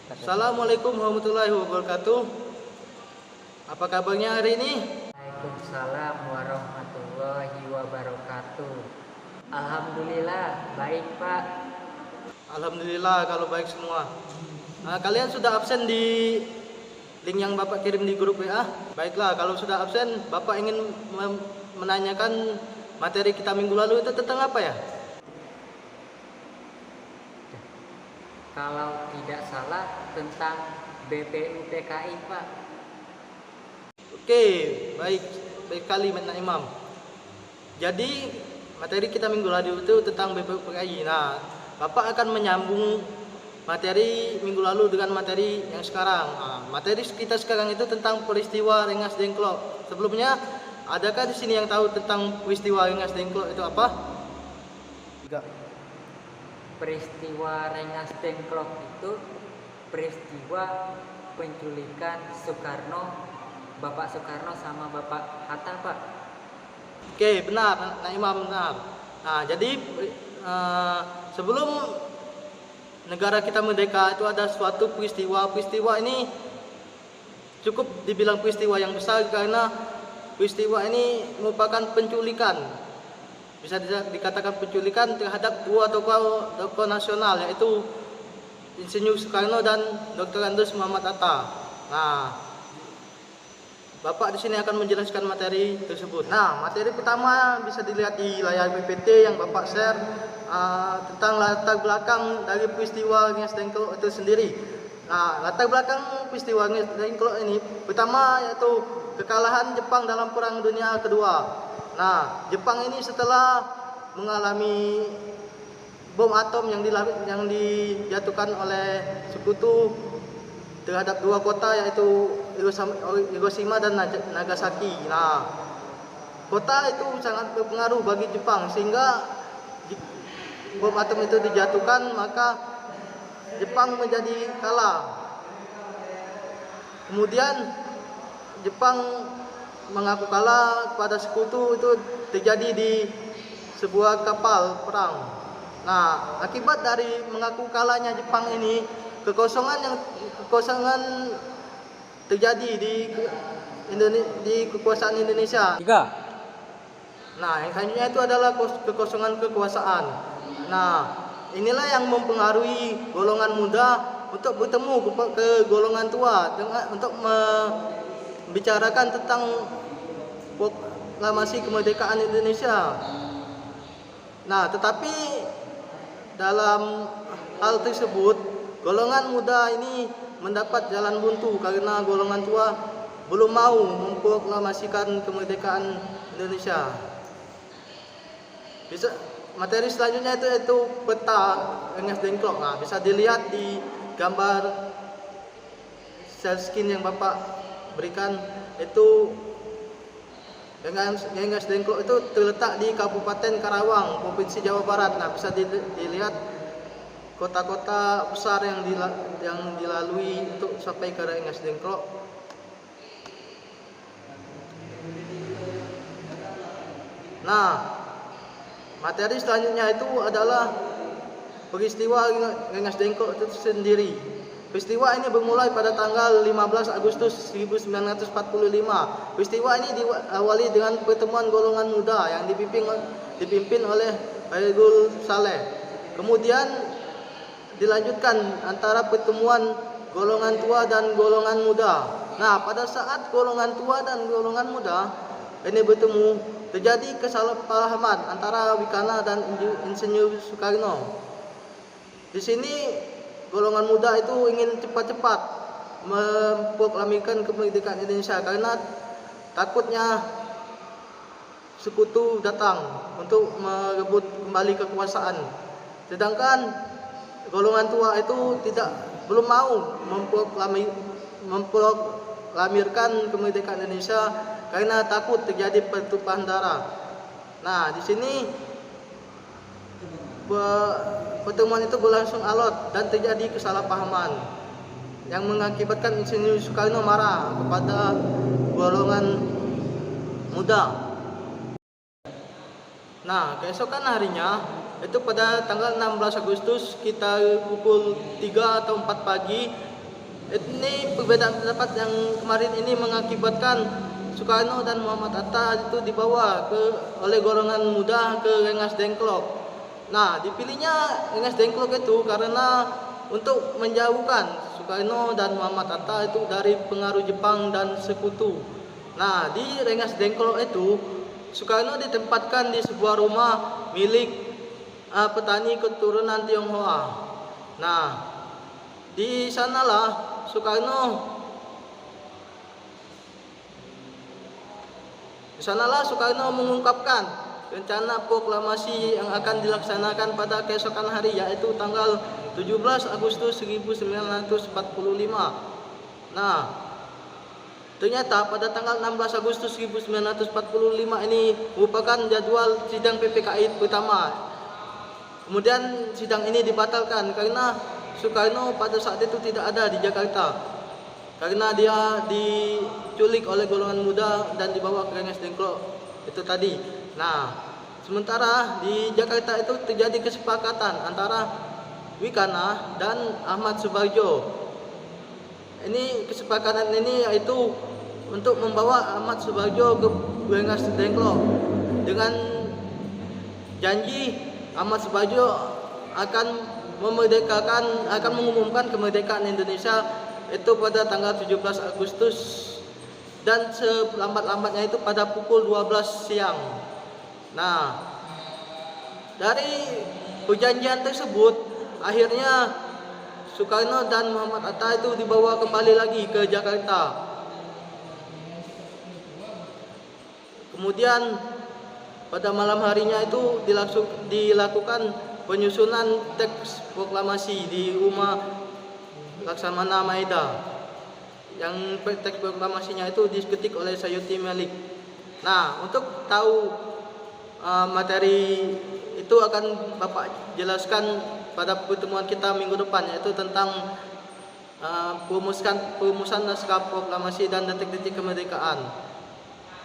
Assalamualaikum warahmatullahi wabarakatuh. Apa kabarnya hari ini? Waalaikumsalam warahmatullahi wabarakatuh. Alhamdulillah baik Pak. Alhamdulillah kalau baik semua. Kalian sudah absen di link yang Bapak kirim di grup WA? Baiklah, kalau sudah absen, Bapak ingin menanyakan materi kita minggu lalu itu tentang apa ya? Kalau tidak salah tentang BPUPKI Pak. Oke, baik kali Menteri Imam. Jadi materi kita minggu lalu itu tentang BPUPKI. Nah, Bapak akan menyambung materi minggu lalu dengan materi yang sekarang. Materi kita sekarang itu tentang peristiwa Rengas Dengklok. Sebelumnya, adakah di sini yang tahu tentang peristiwa Rengas Dengklok itu apa? Tidak. Peristiwa Rengas Dengklok itu peristiwa penculikan Bapak Soekarno sama Bapak Hatta Pak. Oke, benar, Nak Imam, benar. Nah, jadi sebelum negara kita merdeka itu ada suatu peristiwa. Peristiwa ini cukup dibilang peristiwa yang besar karena peristiwa ini merupakan penculikan. Bisa dikatakan penculikan terhadap dua tokoh nasional, yaitu Insinyur Soekarno dan Dr. Andes Muhammad Hatta. Nah, Bapak di sini akan menjelaskan materi tersebut. Nah, materi pertama bisa dilihat di layar PPT yang Bapak share tentang latar belakang dari peristiwa Rengas Dengklok itu sendiri. Nah, latar belakang peristiwa Rengas Dengklok ini pertama yaitu kekalahan Jepang dalam Perang Dunia Kedua. Nah, Jepang ini setelah mengalami bom atom yang dijatuhkan oleh sekutu terhadap dua kota yaitu Hiroshima dan Nagasaki. Nah, kota itu sangat berpengaruh bagi Jepang sehingga bom atom itu dijatuhkan, maka Jepang menjadi kalah. Kemudian Jepang mengaku kalah kepada sekutu, itu terjadi di sebuah kapal perang. Nah, akibat dari mengaku kalahnya Jepang ini, kekosongan terjadi di kekuasaan Indonesia. Nah, yang selanjutnya itu adalah kekosongan kekuasaan. Nah, inilah yang mempengaruhi golongan muda untuk bertemu ke golongan tua untuk membicarakan tentang proklamasi kemerdekaan Indonesia. Nah, tetapi dalam hal tersebut, golongan muda ini mendapat jalan buntu karena golongan tua belum mau memproklamasikan kemerdekaan Indonesia. Materi selanjutnya itu peta Rengas Dengklok. Nah, bisa dilihat di gambar share screen yang Bapak berikan. Itu Rengas Dengklok itu terletak di Kabupaten Karawang, Provinsi Jawa Barat. Nah, bisa dilihat kota-kota besar yang dilalui untuk sampai ke Rengas Dengklok. Nah, materi selanjutnya itu adalah peristiwa Rengas Dengklok itu sendiri. Peristiwa ini bermulai pada tanggal 15 Agustus 1945. Peristiwa ini diawali dengan pertemuan golongan muda yang dipimpin oleh Hairul Saleh. Kemudian dilanjutkan antara pertemuan golongan tua dan golongan muda. Nah, pada saat golongan tua dan golongan muda ini bertemu, terjadi kesalahpahaman antara Wikana dan Insinyur Soekarno. Di sini golongan muda itu ingin cepat-cepat memproklamirkan kemerdekaan Indonesia karena takutnya sekutu datang untuk merebut kembali kekuasaan. Sedangkan golongan tua itu belum mau memproklamirkan kemerdekaan Indonesia karena takut terjadi pertumpahan darah. Nah, di sini pertemuan itu berlangsung alot dan terjadi kesalahpahaman yang mengakibatkan Insinyur Soekarno marah kepada golongan muda. Nah, keesokan harinya itu pada tanggal 16 Agustus sekitar pukul 3 atau 4 pagi Ini perbedaan pendapat yang kemarin ini mengakibatkan Soekarno dan Muhammad Hatta itu dibawa oleh golongan muda ke Rengas Dengklok. Nah, dipilihnya Rengas Dengklok itu karena untuk menjauhkan Soekarno dan Muhammad Hatta itu dari pengaruh Jepang dan sekutu. Nah, di Rengas Dengklok itu Soekarno ditempatkan di sebuah rumah milik petani keturunan Tionghoa. Nah, di sanalah Soekarno mengungkapkan rencana proklamasi yang akan dilaksanakan pada keesokan hari, yaitu tanggal 17 Agustus 1945. Nah, ternyata pada tanggal 16 Agustus 1945 ini merupakan jadwal sidang PPKI pertama. Kemudian sidang ini dibatalkan karena Soekarno pada saat itu tidak ada di Jakarta. Karena dia diculik oleh golongan muda dan dibawa ke Rengas Dengklok itu tadi. Nah, sementara di Jakarta itu terjadi kesepakatan antara Wikana dan Ahmad Subarjo. Ini kesepakatan ini yaitu untuk membawa Ahmad Subarjo ke Rengas Dengklok dengan janji Ahmad Subarjo akan mengumumkan kemerdekaan Indonesia itu pada tanggal 17 Agustus dan selambat-lambatnya itu pada pukul 12 siang. Nah, dari perjanjian tersebut akhirnya Soekarno dan Muhammad Hatta itu dibawa kembali lagi ke Jakarta. Kemudian pada malam harinya itu dilakukan penyusunan teks proklamasi di rumah Laksamana Maeda. Yang teks proklamasinya itu diketik oleh Sayuti Melik. Nah, untuk tahu materi itu akan Bapak jelaskan pada pertemuan kita minggu depan, yaitu tentang perumusan naskah proklamasi dan detik-detik kemerdekaan.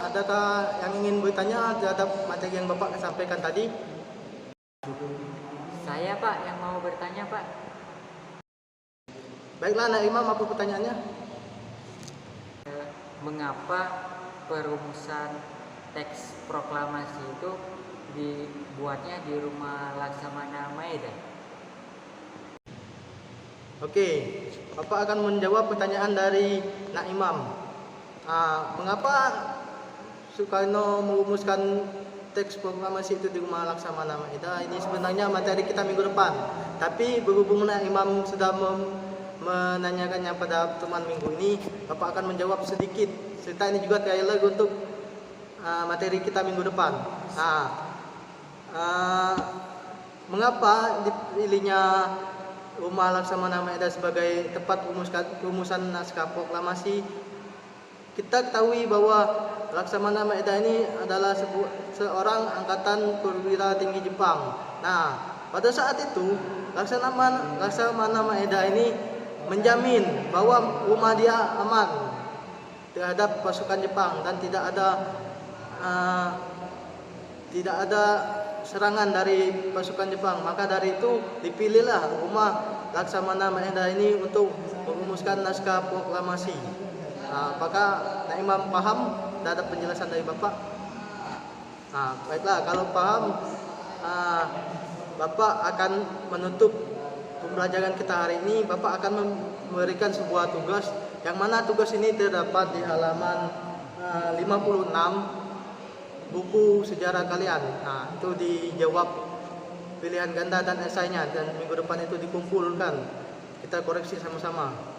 Adakah yang ingin bertanya terhadap materi yang Bapak sampaikan tadi? Saya Pak yang mau bertanya Pak. Baiklah, Nak Imam, apa pertanyaannya? Mengapa perumusan teks proklamasi itu dibuatnya di rumah Laksamana Maeda? Oke, Bapak akan menjawab pertanyaan dari Nak Imam. Mengapa Soekarno merumuskan teks proklamasi itu di rumah Laksamana Maeda? Ini sebenarnya materi kita minggu depan. Tapi berhubung Nak Imam sudah menanyakannya pada pertemuan minggu ini, Bapak akan menjawab sedikit. Serta ini juga trailer untuk materi kita minggu depan. Mengapa dipilihnya rumah Laksamana Maeda sebagai tempat rumusan naskah proklamasi? Kita ketahui bahwa Laksamana Maeda ini adalah seorang angkatan perwira tinggi Jepang. Nah, pada saat itu Laksamana Maeda ini menjamin bahwa rumah dia aman terhadap pasukan Jepang dan tidak ada serangan dari pasukan Jepang. Maka dari itu dipilihlah rumah Laksamana Maeda ini untuk merumuskan naskah proklamasi. Apakah Nak Imam paham terhadap penjelasan dari Bapak? Baiklah, kalau paham, Bapak akan menutup pembelajaran kita hari ini. Bapak akan memberikan sebuah tugas, yang mana tugas ini terdapat di halaman 56 buku sejarah kalian. Itu dijawab pilihan ganda dan esainya, dan minggu depan itu dikumpulkan. Kita koreksi sama-sama.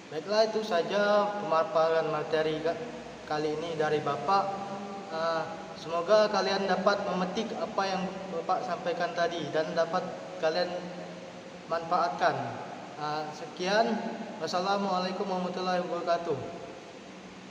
Baiklah, itu saja pemaparan materi kali ini dari Bapak. Semoga kalian dapat memetik apa yang Bapak sampaikan tadi dan dapat kalian manfaatkan. Sekian. Wassalamualaikum warahmatullahi wabarakatuh.